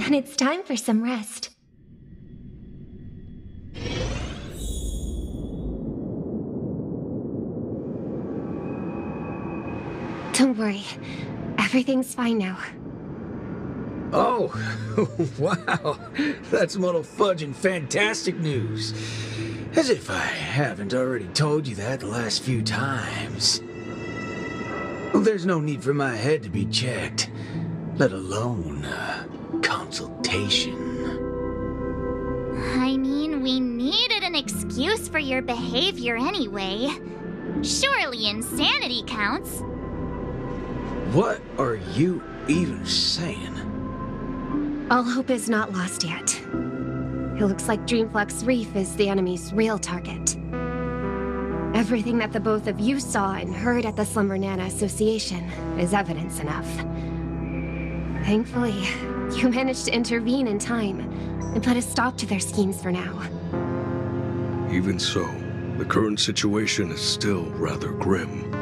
and it's time for some rest. Don't worry. Everything's fine now. Oh, wow. That's Muddle Fudge and fantastic news. As if I haven't already told you that the last few times. Well, there's no need for my head to be checked, let alone consultation. I mean, we needed an excuse for your behavior anyway. Surely insanity counts. What are you even saying? All hope is not lost yet. It looks like Dreamflux Reef is the enemy's real target. Everything that the both of you saw and heard at the Slumber Nana Association is evidence enough. Thankfully, you managed to intervene in time and put a stop to their schemes for now. Even so, the current situation is still rather grim.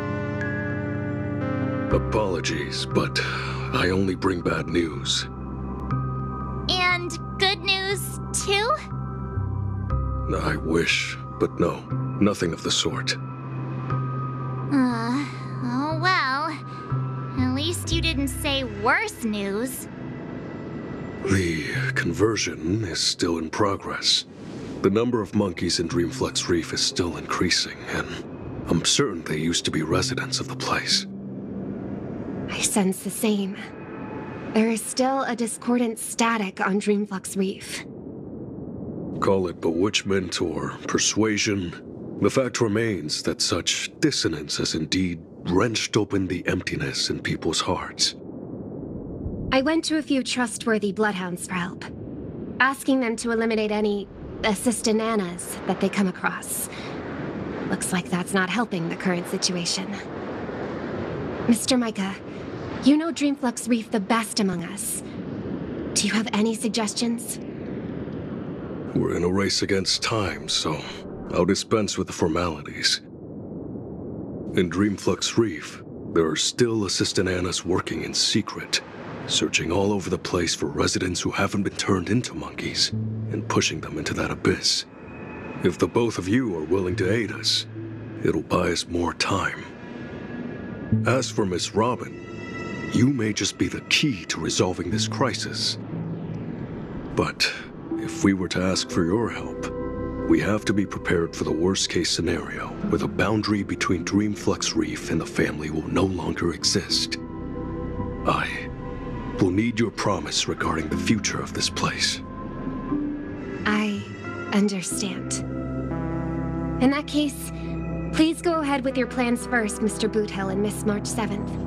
Apologies, but I only bring bad news. And good news, too? I wish, but no, nothing of the sort. Oh well. At least you didn't say worse news. The conversion is still in progress. The number of monkeys in Dreamflux Reef is still increasing, and I'm certain they used to be residents of the place. I sense the same. There is still a discordant static on Dreamflux Reef. Call it bewitchment or persuasion. The fact remains that such dissonance has indeed wrenched open the emptiness in people's hearts. I went to a few trustworthy bloodhounds for help, asking them to eliminate any assistananas that they come across. Looks like that's not helping the current situation. Mr. Micah, you know Dreamflux Reef the best among us. Do you have any suggestions? We're in a race against time, so I'll dispense with the formalities. In Dreamflux Reef, there are still assistananas working in secret, searching all over the place for residents who haven't been turned into monkeys, and pushing them into that abyss. If the both of you are willing to aid us, it'll buy us more time. As for Miss Robin, you may just be the key to resolving this crisis. But if we were to ask for your help, we have to be prepared for the worst-case scenario, where the boundary between Dreamflux Reef and the family will no longer exist. I will need your promise regarding the future of this place. I understand. In that case, please go ahead with your plans first, Mr. Boothill and Miss March 7th.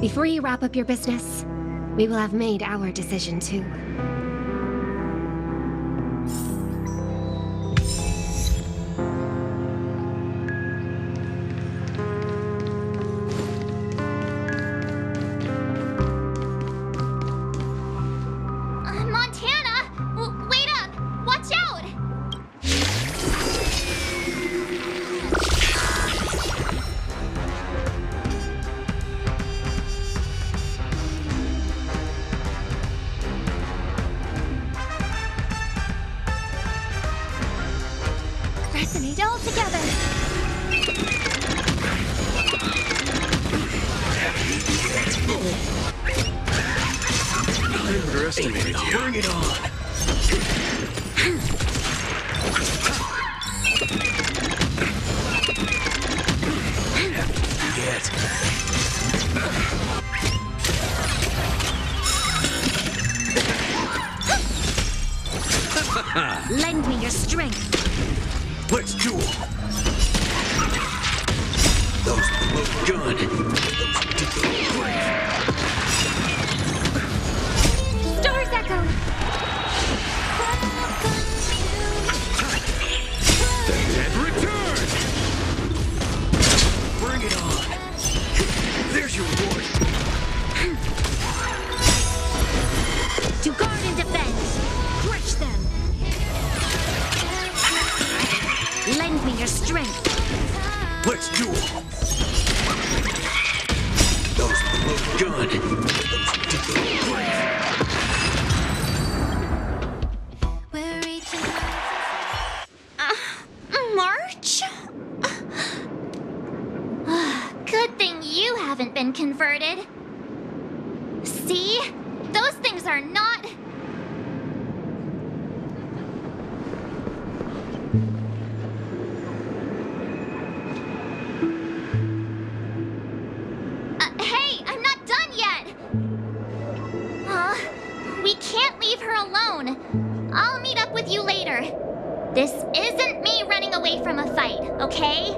Before you wrap up your business, we will have made our decision too. Resonate all together. I underestimated you. Bring it on. Yet. Lend me your strength. Let's duel. Those look good. Stars echo. And return. Bring it on. There's your reward. To guard and defend. Crush them. Lend me your strength. Let's duel. Those look good. orders are not... Hey, I'm not done yet! We can't leave her alone. I'll meet up with you later. This isn't me running away from a fight, okay?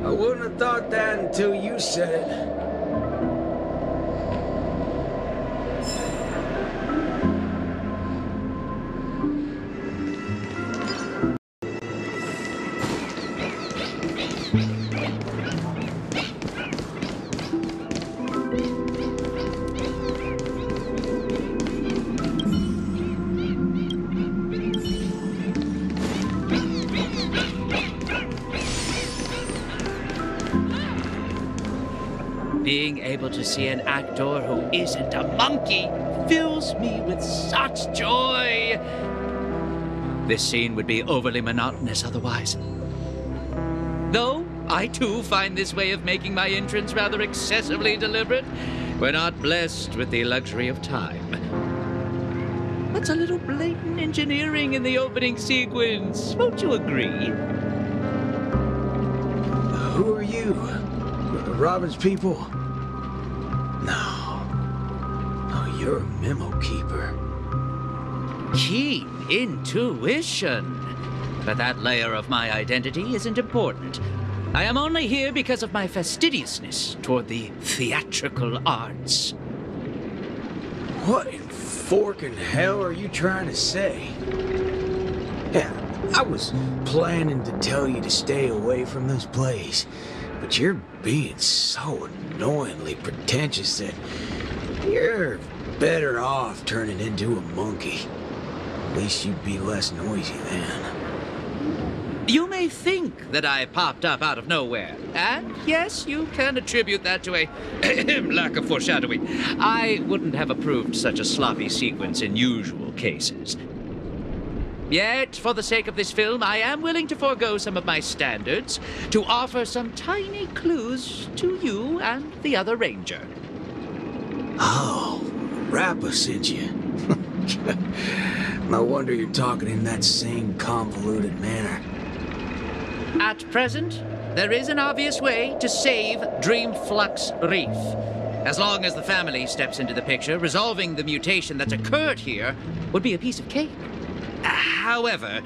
I wouldn't have thought that until you said it. Being able to see an actor who isn't a monkey fills me with such joy. This scene would be overly monotonous otherwise. Though I too find this way of making my entrance rather excessively deliberate. We're not blessed with the luxury of time. What's a little blatant engineering in the opening sequence? Won't you agree? Who are you? Robin's people? No. No, you're a memo keeper. Keen intuition. But that layer of my identity isn't important. I am only here because of my fastidiousness toward the theatrical arts. What in forking hell are you trying to say? Yeah, I was planning to tell you to stay away from this place, but you're being so annoyingly pretentious that you're better off turning into a monkey. At least you'd be less noisy then. You may think that I popped up out of nowhere, and yes, you can attribute that to a lack of foreshadowing. I wouldn't have approved such a sloppy sequence in usual cases. Yet, for the sake of this film, I am willing to forego some of my standards to offer some tiny clues to you and the other ranger. Oh, Rappa sent you. No wonder you're talking in that same convoluted manner. At present, there is an obvious way to save Dreamflux Reef. As long as the family steps into the picture, resolving the mutation that's occurred here would be a piece of cake. However,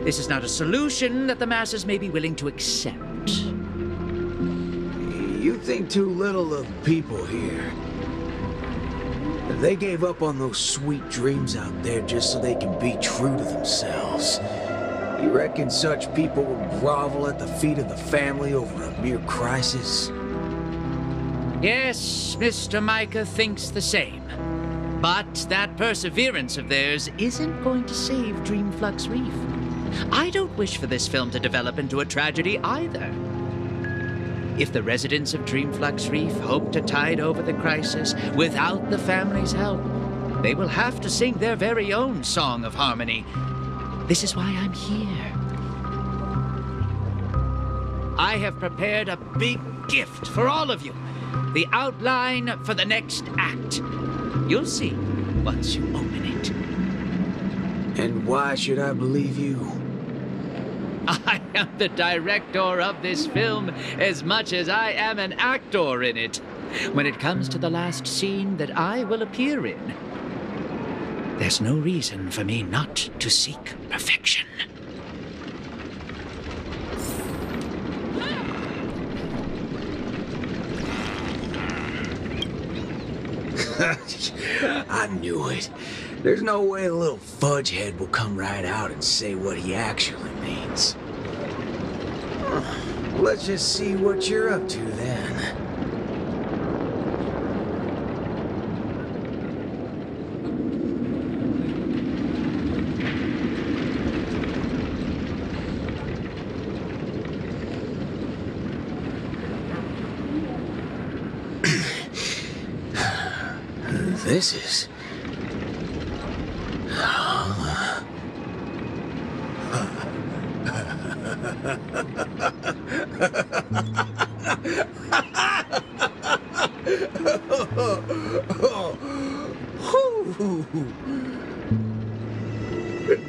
this is not a solution that the masses may be willing to accept. You think too little of people here. They gave up on those sweet dreams out there just so they can be true to themselves. You reckon such people would grovel at the feet of the family over a mere crisis? Yes, Mr. Micah thinks the same. But that perseverance of theirs isn't going to save Dreamflux Reef. I don't wish for this film to develop into a tragedy either. If the residents of Dreamflux Reef hope to tide over the crisis without the family's help, they will have to sing their very own song of harmony. This is why I'm here. I have prepared a big gift for all of you. The outline for the next act. You'll see once you open it. And why should I believe you? I am the director of this film as much as I am an actor in it. When it comes to the last scene that I will appear in, there's no reason for me not to seek perfection. I knew it. There's no way a little fudgehead will come right out and say what he actually means. Let's just see what you're up to then. This is...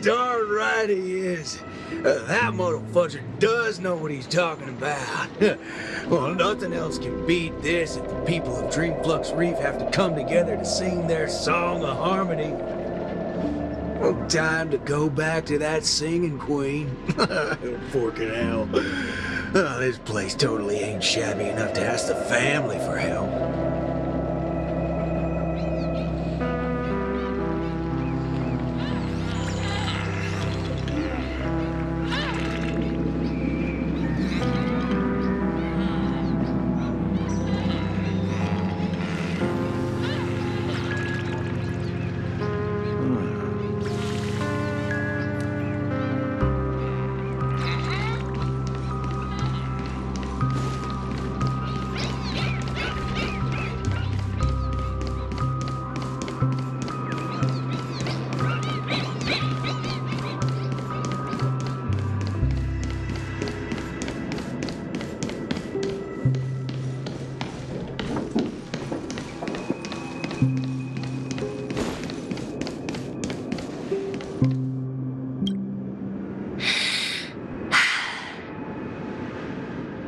Darn right he is. That motherfucker does know what he's talking about. Well, nothing else can beat this if the people of Dreamflux Reef have to come together to sing their song of harmony. Well, time to go back to that singing queen. Forking hell. Oh, this place totally ain't shabby enough to ask the family for help.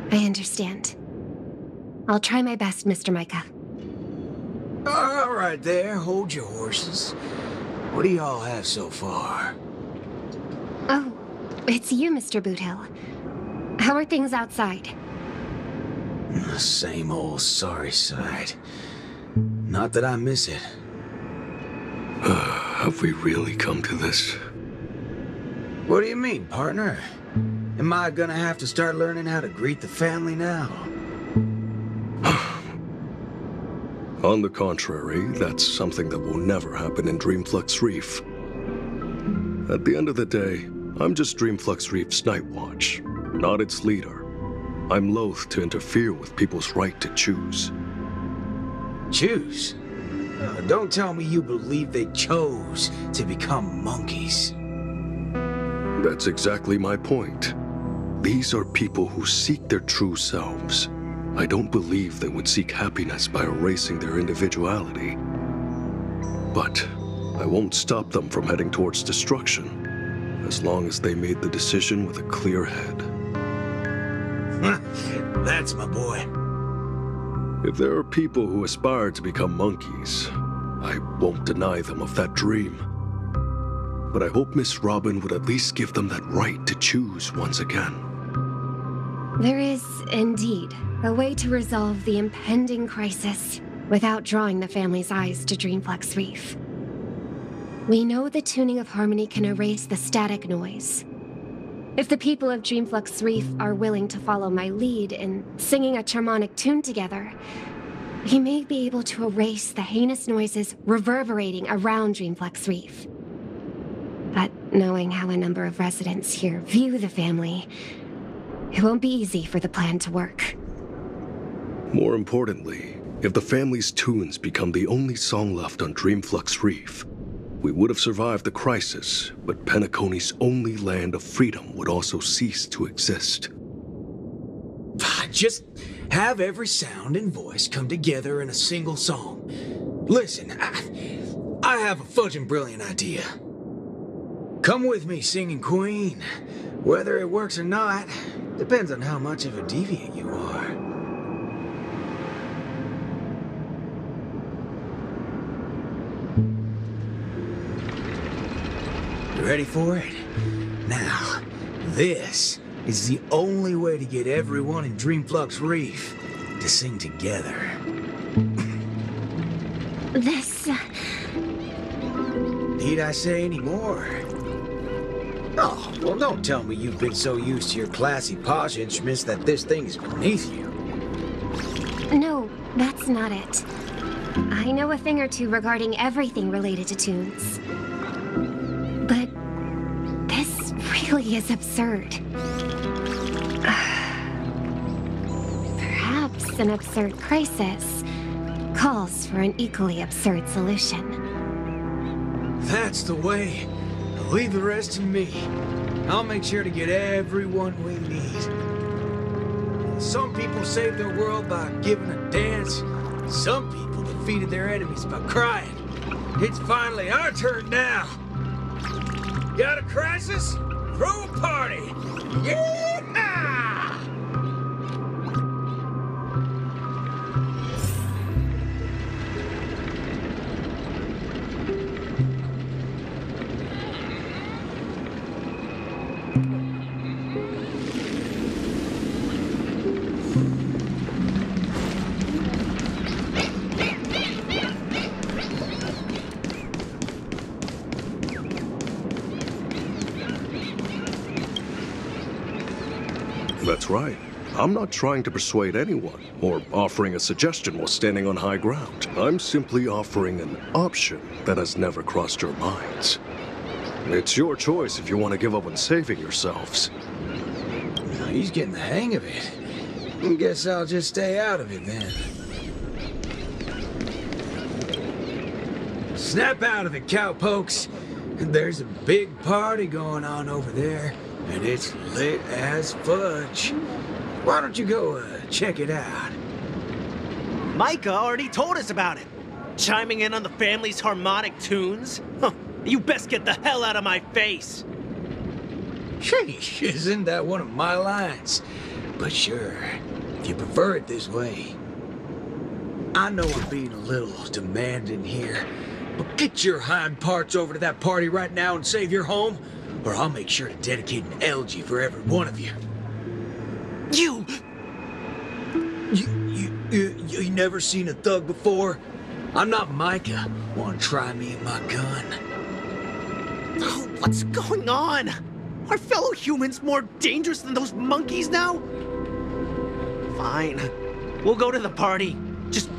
I understand. I'll try my best, Mr. Micah. All right there, hold your horses. What do y'all have so far? Oh, it's you, Mr. Boothill. How are things outside? The same old sorry side. Not that I miss it. Have we really come to this? What do you mean, partner? Am I gonna have to start learning how to greet the family now? On the contrary, that's something that will never happen in Dreamflux Reef. At the end of the day, I'm just Dreamflux Reef's Night Watch, not its leader. I'm loath to interfere with people's right to choose. Choose? Don't tell me you believe they chose to become monkeys. That's exactly my point. These are people who seek their true selves. I don't believe they would seek happiness by erasing their individuality. But I won't stop them from heading towards destruction, as long as they made the decision with a clear head. That's my boy. If there are people who aspire to become monkeys, I won't deny them of that dream. But I hope Miss Robin would at least give them that right to choose once again. There is, indeed, a way to resolve the impending crisis without drawing the family's eyes to Dreamflux Reef. We know the tuning of harmony can erase the static noise. If the people of Dreamflux Reef are willing to follow my lead in singing a charmonic tune together, we may be able to erase the heinous noises reverberating around Dreamflux Reef. But knowing how a number of residents here view the family, it won't be easy for the plan to work. More importantly, if the family's tunes become the only song left on Dreamflux Reef, we would have survived the crisis, but Penacony's only land of freedom would also cease to exist. Just have every sound and voice come together in a single song. Listen, I have a fudging brilliant idea. Come with me, singing queen. Whether it works or not, depends on how much of a deviant you are. You ready for it? Now, this is the only way to get everyone in Dreamflux Reef to sing together. This... Need I say any more? Oh, well, don't tell me you've been so used to your classy posh instruments that this thing is beneath you. No, that's not it. I know a thing or two regarding everything related to tunes. But this really is absurd. Perhaps an absurd crisis calls for an equally absurd solution. That's the way. Leave the rest to me. I'll make sure to get everyone we need. Some people save their world by giving a dance. Some people defeated their enemies by crying. It's finally our turn now. Got a crisis? Throw a party! Yeah! That's right. I'm not trying to persuade anyone or offering a suggestion while standing on high ground. I'm simply offering an option that has never crossed your minds. It's your choice if you want to give up on saving yourselves. He's getting the hang of it. Guess I'll just stay out of it then. Snap out of it, cowpokes. There's a big party going on over there, and it's lit as fudge. Why don't you go check it out? Micah already told us about it. Chiming in on the family's harmonic tunes? Huh, you best get the hell out of my face. Sheesh, isn't that one of my lines? But sure, if you prefer it this way. I know I'm being a little demanding here, but get your hind parts over to that party right now and save your home, or I'll make sure to dedicate an elegy for every one of you. You never seen a thug before? I'm not Micah. Want to try me and my gun? Oh, what's going on? Are fellow humans more dangerous than those monkeys now? Fine. We'll go to the party. Just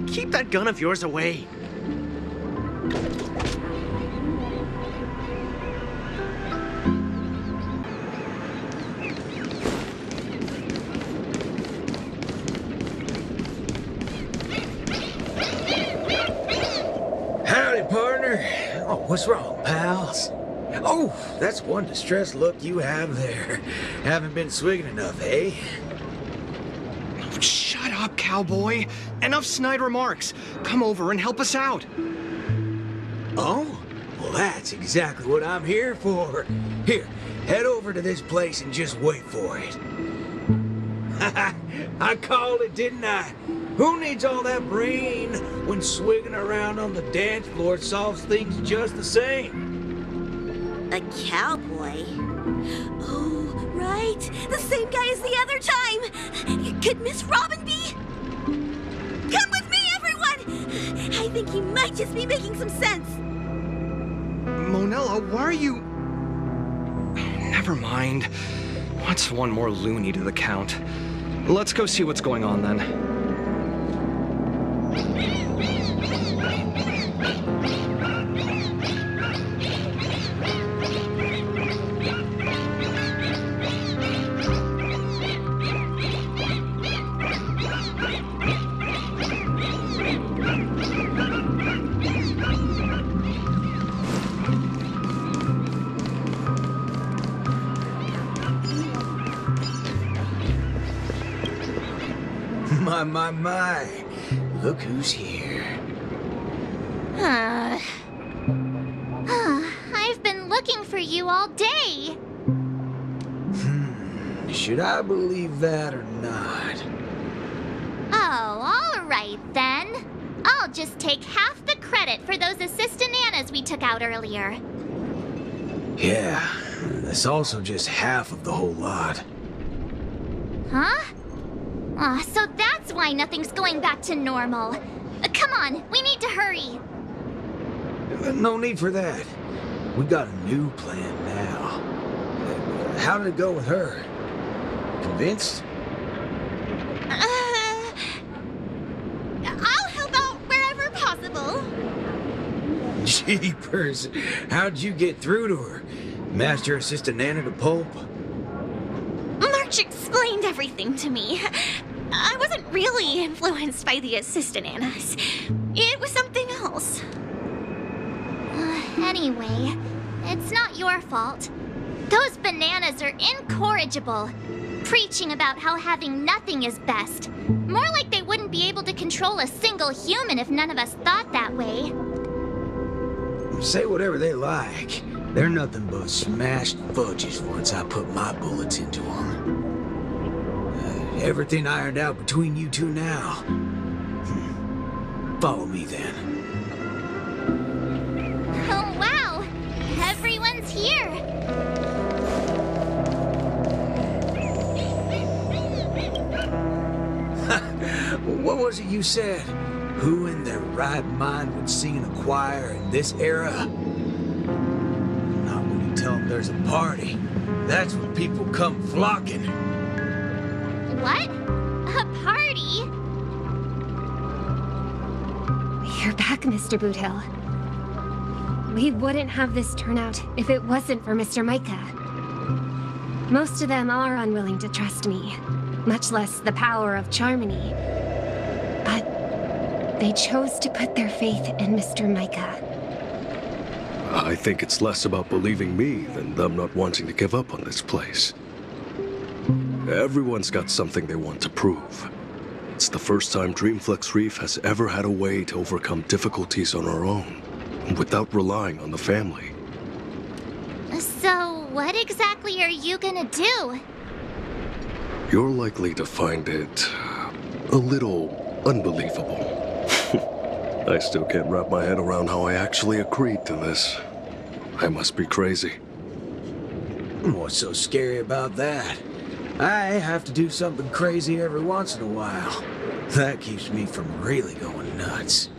keep that gun of yours away. Howdy, partner. Oh, what's wrong, pals? Oh, that's one distressed look you have there. Haven't been swigging enough, eh? Shut up, cowboy. Enough snide remarks. Come over and help us out. Oh? Well, that's exactly what I'm here for. Here, head over to this place and just wait for it. I called it, didn't I? Who needs all that brain when swigging around on the dance floor solves things just the same? A cowboy? Oh, right. The same guy as the other time. Could Miss Robin be? Come with me, everyone! I think he might just be making some sense. Monella, why are you... Never mind. What's one more loony to the count? Let's go see what's going on then. My. Look who's here. I've been looking for you all day. Should I believe that or not? Oh, all right then. I'll just take half the credit for those assistant Annas we took out earlier. Yeah, that's also just half of the whole lot. Huh? So that's why nothing's going back to normal. Come on, we need to hurry. No need for that. We got a new plan now. How did it go with her? Convinced? I'll help out wherever possible. Jeepers, how'd you get through to her? Master Assistant Anna to Pope? March explained everything to me. I wasn't really influenced by the assistant Annas. It was something else. Anyway, it's not your fault. Those bananas are incorrigible. preaching about how having nothing is best. More like they wouldn't be able to control a single human if none of us thought that way. Say whatever they like. They're nothing but smashed fudges once I put my bullets into them. Everything ironed out between you two now. Follow me then. Oh, wow! Everyone's here! What was it you said? Who in their right mind would sing in a choir in this era? Not when you tell them there's a party. That's when people come flocking. What? A party? You're back, Mr. Boothill. We wouldn't have this turnout if it wasn't for Mr. Micah. Most of them are unwilling to trust me, much less the power of Charmony. But they chose to put their faith in Mr. Micah. I think it's less about believing me than them not wanting to give up on this place. Everyone's got something they want to prove. It's the first time Dreamflex Reef has ever had a way to overcome difficulties on our own, without relying on the family. So, what exactly are you gonna do? You're likely to find it a little unbelievable. I still can't wrap my head around how I actually agreed to this. I must be crazy. What's so scary about that? I have to do something crazy every once in a while. That keeps me from really going nuts.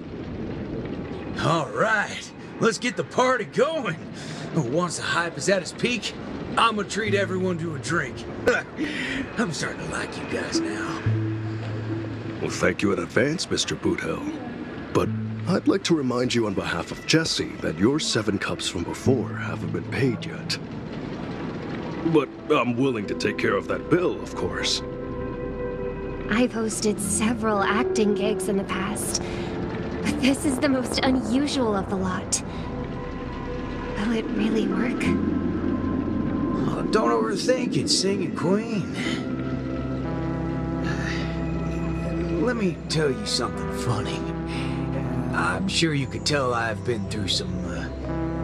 All right, let's get the party going. Once the hype is at its peak, I'm gonna treat everyone to a drink. I'm starting to like you guys now. Well, thank you in advance, Mr. Boothill. But I'd like to remind you on behalf of Jesse that your 7 cups from before haven't been paid yet. But I'm willing to take care of that bill, of course. I've hosted several acting gigs in the past, but this is the most unusual of the lot. Will it really work? Oh, don't overthink it, Singing Queen. Let me tell you something funny. I'm sure you could tell I've been through some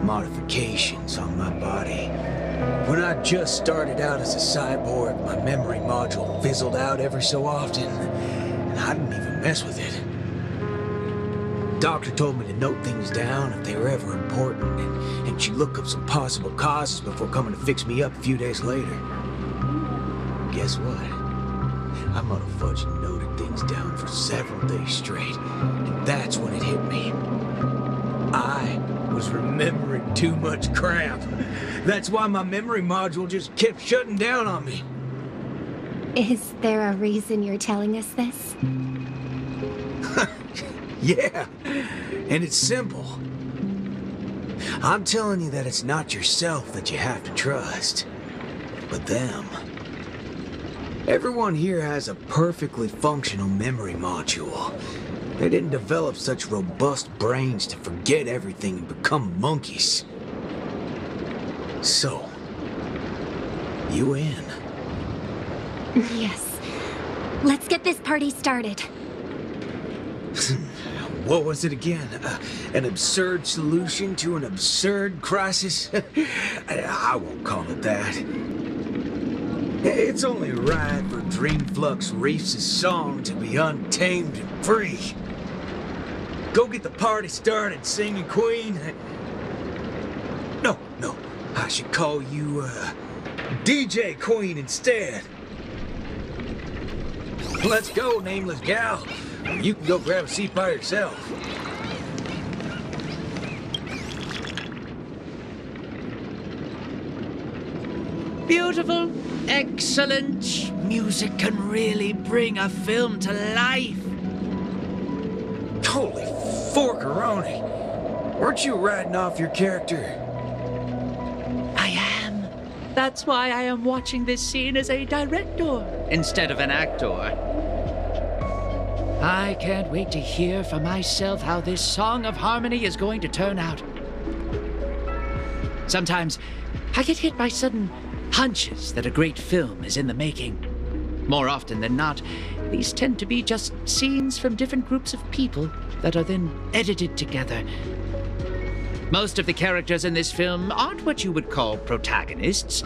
modifications on my body. When I just started out as a cyborg, my memory module fizzled out every so often, and I didn't even mess with it. Doctor told me to note things down if they were ever important, and she'd look up some possible causes before coming to fix me up a few days later. Guess what? I motherfucking noted things down for several days straight, and that's when it hit me. I was remembering too much crap. That's why my memory module just kept shutting down on me. Is there a reason you're telling us this? Yeah, and it's simple. I'm telling you that it's not yourself that you have to trust, but them. Everyone here has a perfectly functional memory module. They didn't develop such robust brains to forget everything and become monkeys. So, you in? Yes. Let's get this party started. What was it again? An absurd solution to an absurd crisis? I won't call it that. It's only right for Dreamflux Reef's song to be untamed and free. Go get the party started, Singing Queen. No, I should call you, DJ Queen instead. Let's go, nameless gal. You can go grab a seat by yourself. Beautiful, excellent. Music can really bring a film to life. Holy forkaroni. Weren't you riding off your character? I am. That's why I am watching this scene as a director instead of an actor. I can't wait to hear for myself how this song of harmony is going to turn out. Sometimes I get hit by sudden hunches that a great film is in the making. More often than not, these tend to be just scenes from different groups of people that are then edited together. Most of the characters in this film aren't what you would call protagonists.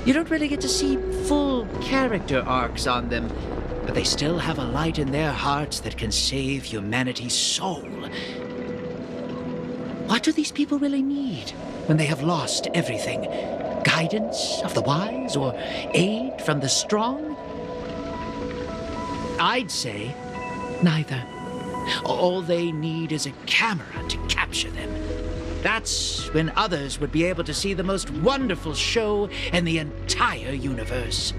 You don't really get to see full character arcs on them, but they still have a light in their hearts that can save humanity's soul. What do these people really need when they have lost everything? Guidance of the wise or aid from the strong? I'd say neither. All they need is a camera to capture them. That's when others would be able to see the most wonderful show in the entire universe.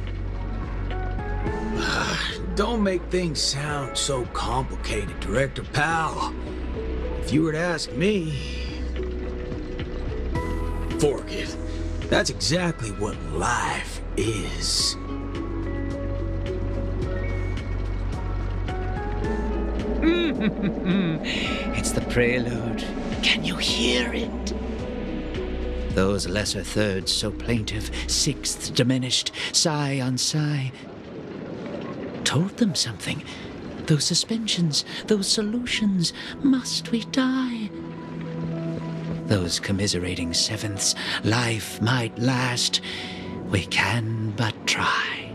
Don't make things sound so complicated, Director Pal. If you were to ask me... Fork it. That's exactly what life is. It's the prelude. Can you hear it? Those lesser thirds so plaintive, sixths diminished, sigh on sigh. Told them something. Those suspensions, those solutions, must we die? Those commiserating sevenths, life might last. We can but try.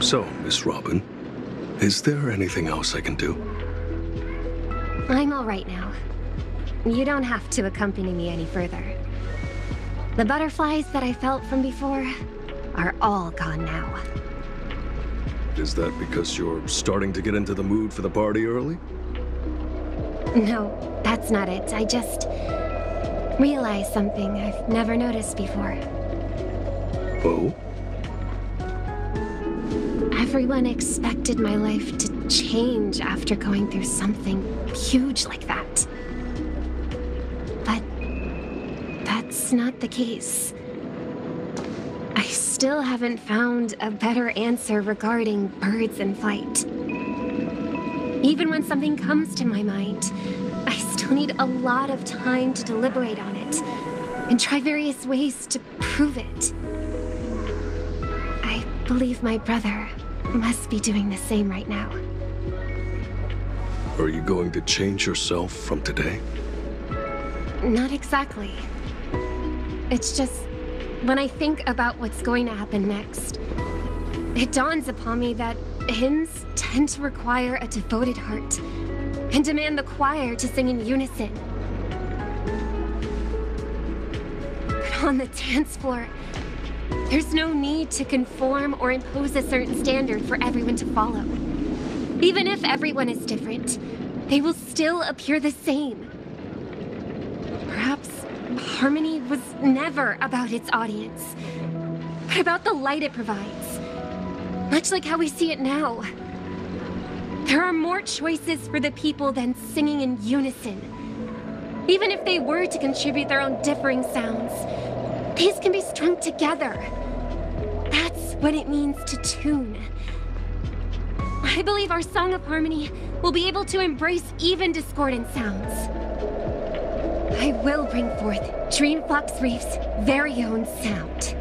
So, Miss Robin, is there anything else I can do? I'm all right now. You don't have to accompany me any further. The butterflies that I felt from before are all gone now. Is that because you're starting to get into the mood for the party early? No, that's not it. I just realized something I've never noticed before. Oh? Everyone expected my life to change after going through something huge like that. But that's not the case. I still haven't found a better answer regarding birds in flight. Even when something comes to my mind, I still need a lot of time to deliberate on it and try various ways to prove it. I believe my brother must be doing the same right now. Are you going to change yourself from today? Not exactly. It's just, when I think about what's going to happen next, it dawns upon me that hymns tend to require a devoted heart and demand the choir to sing in unison. But on the dance floor, there's no need to conform or impose a certain standard for everyone to follow. Even if everyone is different, they will still appear the same. Perhaps harmony was never about its audience, but about the light it provides. Much like how we see it now. There are more choices for the people than singing in unison. Even if they were to contribute their own differing sounds, these can be strung together. That's what it means to tune. I believe our Song of Harmony will be able to embrace even discordant sounds. I will bring forth Dreamflux Reef's very own sound.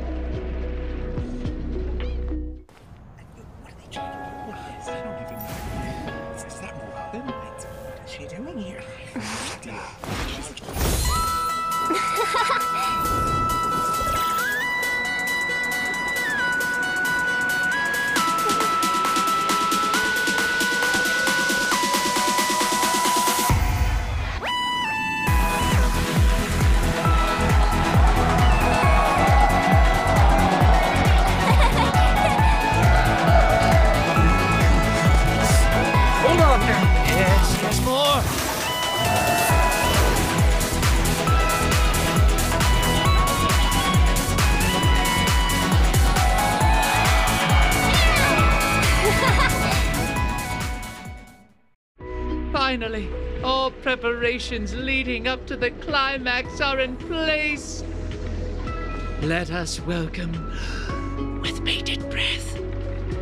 Finally, all preparations leading up to the climax are in place. Let us welcome, with bated breath,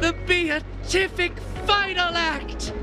the beatific final act.